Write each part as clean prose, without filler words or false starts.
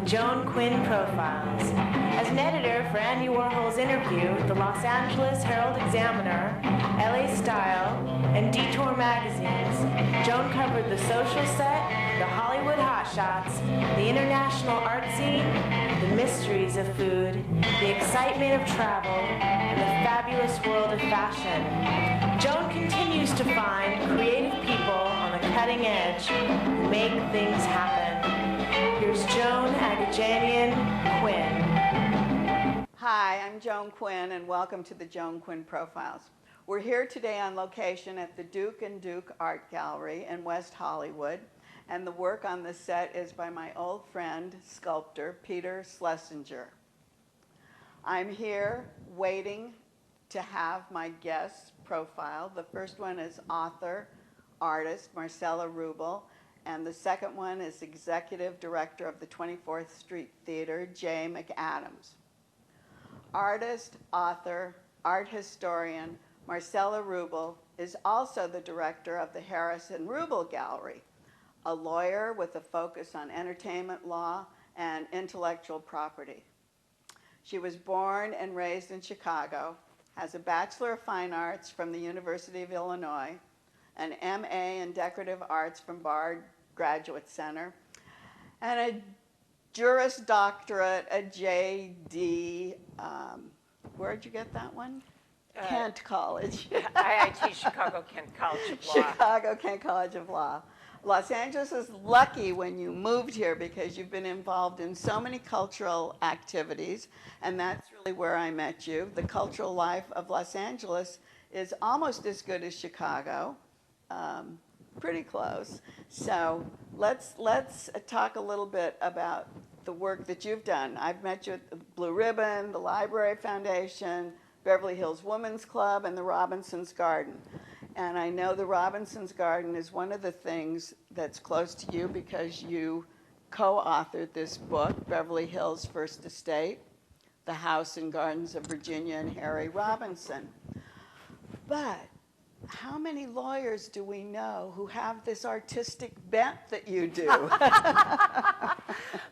Joan Quinn Profiles. As an editor for Andy Warhol's Interview, the Los Angeles Herald-Examiner, LA Style, and Detour magazines, Joan covered the social set, the Hollywood hotshots, the international art scene, the mysteries of food, the excitement of travel, and the fabulous world of fashion. Joan continues to find creative people on the cutting edge who make things happen. Here's Joan Agajanian Quinn. Hi, I'm Joan Quinn, and welcome to the Joan Quinn Profiles. We're here today on location at the Duke & Duke Art Gallery in West Hollywood, and the work on the set is by my old friend, sculptor, Peter Schlesinger. I'm here waiting to have my guests profile. The first one is author, artist, Marcella Ruble, and the second one is executive director of the 24th Street Theater, Jay McAdams. Artist, author, art historian, Marcella Ruble is also the director of the Harrison Ruble Gallery, a lawyer with a focus on entertainment law and intellectual property. She was born and raised in Chicago, has a Bachelor of Fine Arts from the University of Illinois, an MA in Decorative Arts from Bard Graduate Center, and a Juris Doctorate, a JD, where'd you get that one? Kent College. IIT Chicago Kent College of Law. Chicago Kent College of Law. Los Angeles is lucky when you moved here because you've been involved in so many cultural activities, and that's really where I met you. The cultural life of Los Angeles is almost as good as Chicago, pretty close. So let's talk a little bit about the work that you've done. I've met you at the Blue Ribbon, the Library Foundation, Beverly Hills Women's Club, and the Robinson's Garden. And I know the Robinson's Garden is one of the things that's close to you because you co-authored this book, Beverly Hills First Estate, The House and Gardens of Virginia and Harry Robinson. But how many lawyers do we know who have this artistic bent that you do?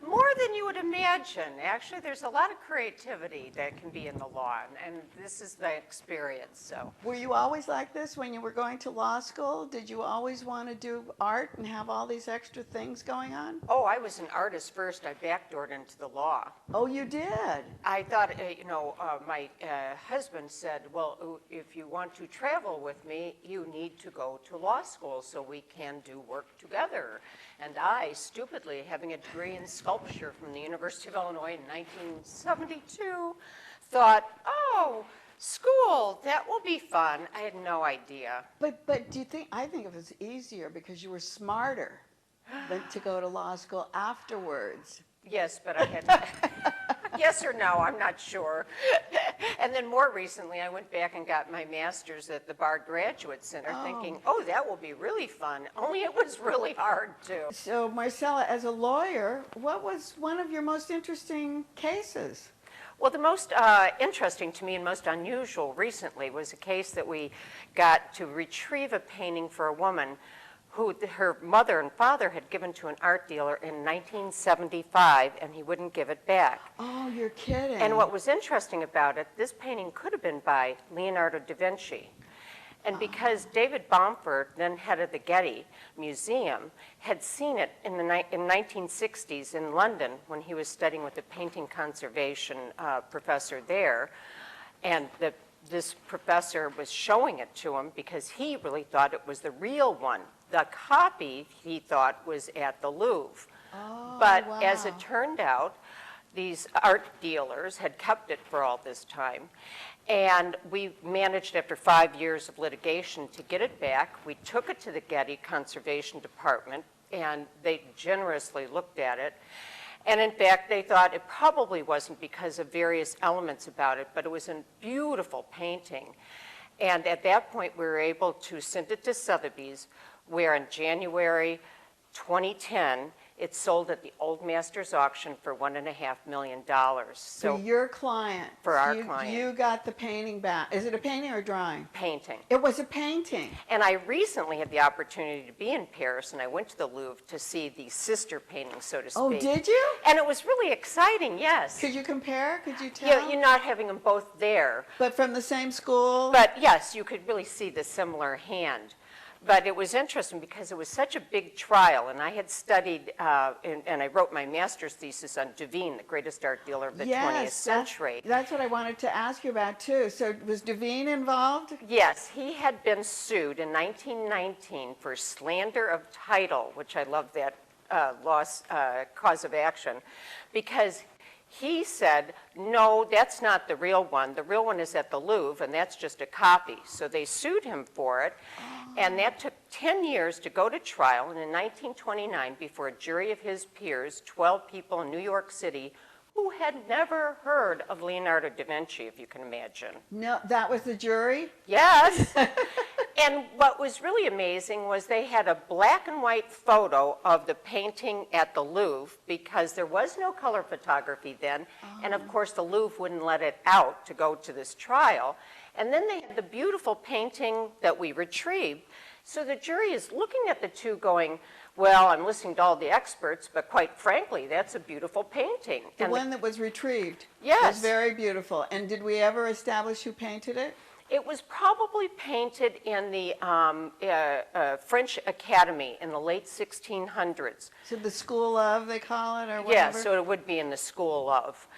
More than you would imagine. Actually, there's a lot of creativity that can be in the law, and this is the experience. So, were you always like this when you were going to law school? Did you always want to do art and have all these extra things going on? Oh, I was an artist first. I backdoored into the law. Oh, you did? I thought, my husband said, well, if you want to travel with me, you need to go to law school so we can do work together. And I, stupidly, having a degree in sculpture from the University of Illinois in 1972, thought, oh, school, that will be fun. I had no idea. But do you think, I think it was easier because you were smarter than to go to law school afterwards. Yes, but I had, yes or no, I'm not sure. And then more recently, I went back and got my master's at the Bard Graduate Center thinking, oh, that will be really fun. Only it was really hard, too. So, Marcella, as a lawyer, what was one of your most interesting cases? Well, the most interesting to me and most unusual recently was a case that we got to retrieve a painting for a woman who her mother and father had given to an art dealer in 1975, and he wouldn't give it back. Oh, you're kidding. And what was interesting about it, this painting could have been by Leonardo da Vinci. And because David Bomford, then head of the Getty Museum, had seen it in the 1960s in London when he was studying with a painting conservation professor there, and this professor was showing it to him because he really thought it was the real one. The copy, he thought, was at the Louvre. Oh, but wow. as it turned out, these art dealers had kept it for all this time. And we managed, after 5 years of litigation, to get it back. We took it to the Getty Conservation Department, and they generously looked at it. And in fact, they thought it probably wasn't because of various elements about it, but it was a beautiful painting. And at that point, we were able to send it to Sotheby's, where in January 2010, It sold at the Old Masters auction for $1.5 million. So your client. For our client. You got the painting back. Is it a painting or a drawing? Painting. It was a painting. And I recently had the opportunity to be in Paris, and I went to the Louvre to see the sister painting, so to speak. Oh, did you? And it was really exciting, yes. Could you compare? Could you tell? Yeah, you're not having them both there. But from the same school? But yes, you could really see the similar hand. But it was interesting because it was such a big trial, and I had studied, and I wrote my master's thesis on Devine, the greatest art dealer of the 20th century. That's what I wanted to ask you about, too. So was Devine involved? Yes, he had been sued in 1919 for slander of title, which I love that cause of action, because he said, no, that's not the real one. The real one is at the Louvre, and that's just a copy. So they sued him for it, and that took 10 years to go to trial. And in 1929, before a jury of his peers, 12 people in New York City who had never heard of Leonardo da Vinci, if you can imagine. No, that was the jury? Yes. And what was really amazing was they had a black and white photo of the painting at the Louvre because there was no color photography then. And of course, the Louvre wouldn't let it out to go to this trial. And then they had the beautiful painting that we retrieved. So the jury is looking at the two going, well, I'm listening to all the experts, but quite frankly, that's a beautiful painting. The one that was retrieved? Yes. Was very beautiful. And did we ever establish who painted it? It was probably painted in the French Academy in the late 1600s. So the School of, they call it, or whatever? Yeah, so it would be in the School of.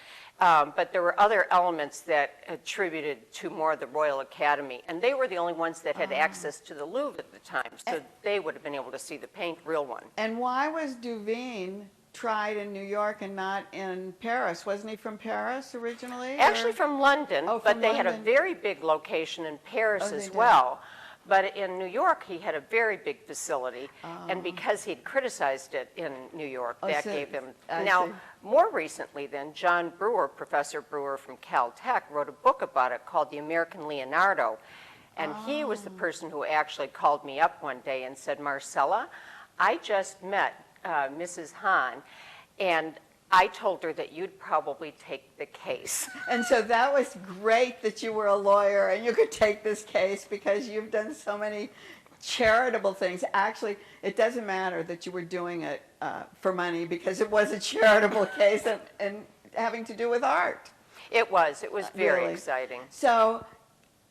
But there were other elements that attributed to more of the Royal Academy, and they were the only ones that had access to the Louvre at the time, so they would have been able to see the real one. And why was Devine tried in New York and not in Paris? Wasn't he from Paris originally? Actually from London, Oh, but from they had a London. very big location in Paris Oh, they as did. well. But in New York, he had a very big facility, and because he'd criticized it in New York, that so- gave him... I Now, see. more recently then, John Brewer, Professor Brewer from Caltech, wrote a book about it called The American Leonardo, and he was the person who actually called me up one day and said, Marcella, I just met Mrs. Hahn, and I told her that you'd probably take the case. And so that was great that you were a lawyer and you could take this case because you've done so many charitable things. Actually, it doesn't matter that you were doing it for money because it was a charitable case and having to do with art. It was very Really. exciting. So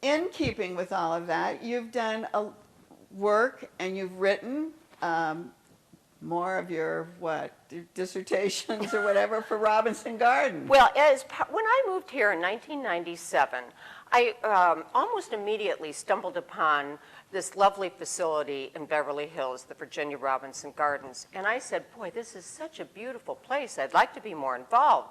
in keeping with all of that, you've done a work and you've written more of your, dissertations or whatever for Robinson Garden. Well, when I moved here in 1997, I almost immediately stumbled upon this lovely facility in Beverly Hills, the Virginia Robinson Gardens, and I said, boy, this is such a beautiful place. I'd like to be more involved.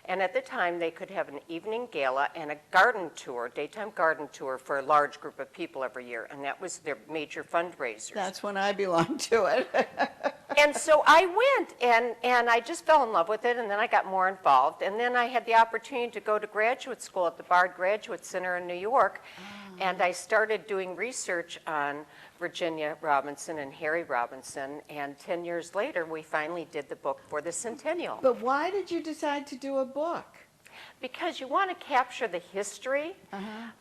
And at the time, they could have an evening gala and a garden tour, daytime garden tour for a large group of people every year, and that was their major fundraisers. That's when I belonged to it. And so I went, and I just fell in love with it, and then I got more involved. And then I had the opportunity to go to graduate school at the Bard Graduate Center in New York, and I started doing research on Virginia Robinson and Harry Robinson, and 10 years later, we finally did the book for the centennial. But why did you decide to do a book? Because you want to capture the history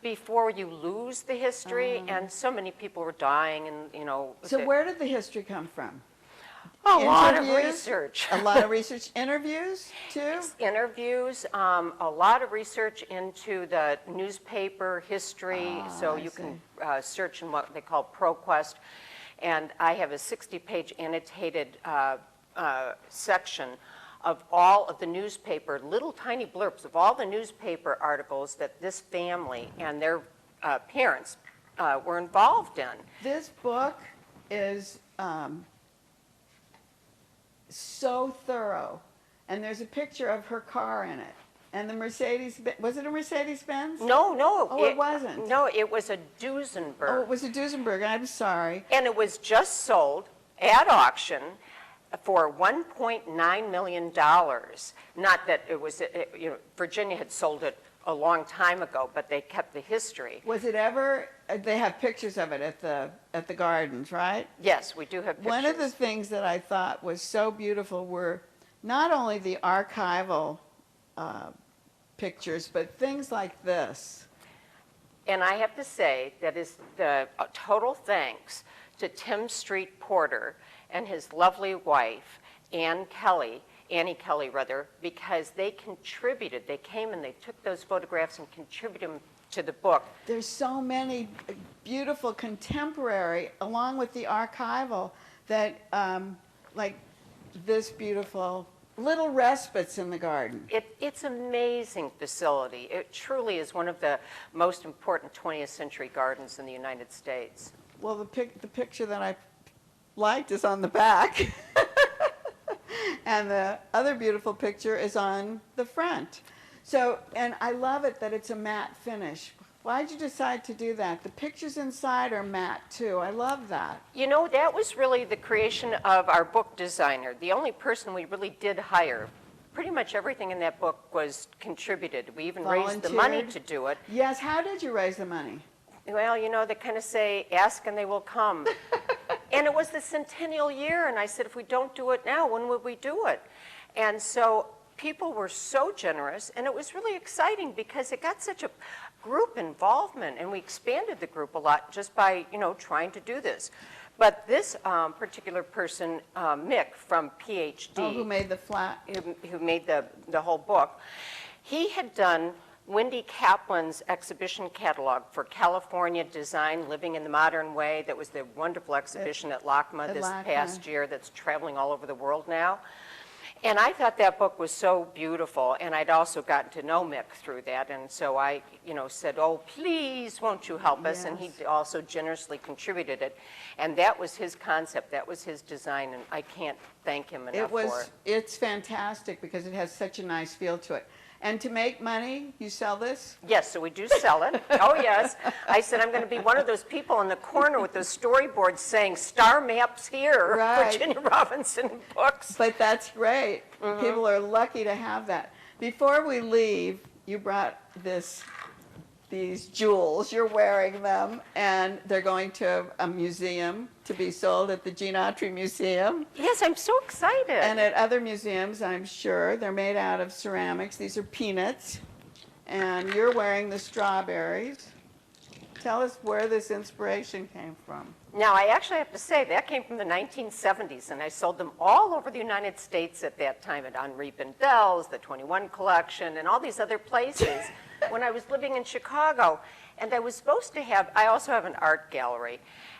before you lose the history, and so many people were dying, and, you know. So where did the history come from? A lot of Interviews? research. A lot of research. Interviews, too? Interviews, a lot of research into the newspaper history, so you can search in what they call ProQuest. And I have a 60-page annotated section of all of the newspaper, little tiny blurbs of all the newspaper articles that this family and their parents were involved in. This book is so thorough, and there's a picture of her car in it. And the Mercedes, was it a Mercedes-Benz? No. Oh, it wasn't. No, it was a Duesenberg. Oh, it was a Duesenberg. I'm sorry. And it was just sold at auction for $1.9 million. Not that it was, Virginia had sold it a long time ago, but they kept the history. Was it ever they have pictures of it at the gardens, right? Yes, we do have pictures. One of the things that I thought was so beautiful were not only the archival pictures, but things like this. And I have to say that is the total thanks to Tim Street Porter and his lovely wife, Annie Kelly, because they contributed. They came and they took those photographs and contributed them to the book. There's so many beautiful contemporary, along with the archival, that like this beautiful little respites in the garden. It's an amazing facility. It truly is one of the most important 20th century gardens in the United States. Well, the picture that I liked is on the back. And the other beautiful picture is on the front. So, and I love it that it's a matte finish. Why did you decide to do that? The pictures inside are matte too. I love that. You know, that was really the creation of our book designer, the only person we really did hire. Pretty much everything in that book was contributed. We even raised the money to do it. Yes, how did you raise the money? Well, you know, they kind of say, ask and they will come. And it was the centennial year, and I said, if we don't do it now, when would we do it? And so people were so generous, and it was really exciting because it got such a group involvement, and we expanded the group a lot just by, you know, trying to do this. But this particular person, Mick from PhD, who made the flat, who made the whole book, he had done Wendy Kaplan's exhibition catalog for California Design, Living in the Modern Way. That was the wonderful exhibition at LACMA this past year that's traveling all over the world now. And I thought that book was so beautiful, and I'd also gotten to know Mick through that, and so I, you know, said, oh, please, won't you help us? Yes. And he also generously contributed it, and that was his concept, that was his design, and I can't thank him enough for it. It's fantastic because it has such a nice feel to it. And to make money, you sell this? Yes, so we do sell it. Oh, yes. I said I'm going to be one of those people in the corner with those storyboards saying, star maps here, Right. Virginia Robinson books. But that's great. Mm-hmm. People are lucky to have that. Before we leave, you brought these jewels. You're wearing them, and they're going to a museum to be sold at the Gene Autry Museum. Yes, I'm so excited. And at other museums, I'm sure. They're made out of ceramics. These are peanuts. And you're wearing the strawberries. Tell us where this inspiration came from. Now, I actually have to say, that came from the 1970s, and I sold them all over the United States at that time, at Henri Bendel's, the 21 Collection, and all these other places when I was living in Chicago. And I was supposed to have, I also have an art gallery,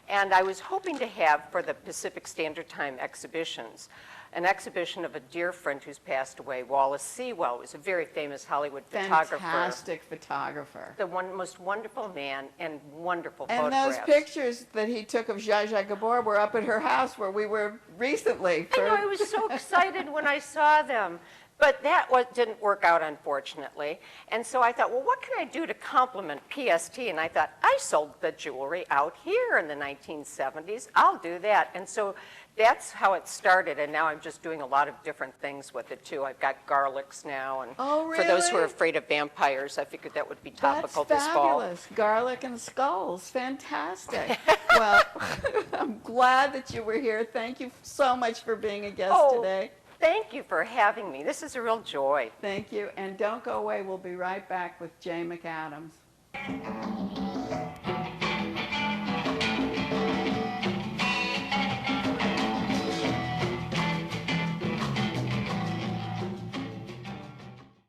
and I was hoping to have, for the Pacific Standard Time exhibitions, an exhibition of a dear friend who's passed away, Wallace Sewell, was a very famous Hollywood photographer. Fantastic photographer. The most wonderful man and wonderful And photographs. those pictures that he took of Zsa Zsa Gabor were up at her house where we were recently. I know, I was so excited when I saw them. But that didn't work out, unfortunately. And so I thought, well, what can I do to complement PST? And I thought, I sold the jewelry out here in the 1970s. I'll do that. And so that's how it started. And now I'm just doing a lot of different things with it, too. I've got garlics now. And Oh, for those who are really? afraid of vampires, I figured that would be topical That's this fall. fabulous. Garlic and skulls. Fantastic. Well, I'm glad that you were here. Thank you so much for being a guest today. Thank you for having me. This is a real joy. Thank you. And don't go away. We'll be right back with Jay McAdams.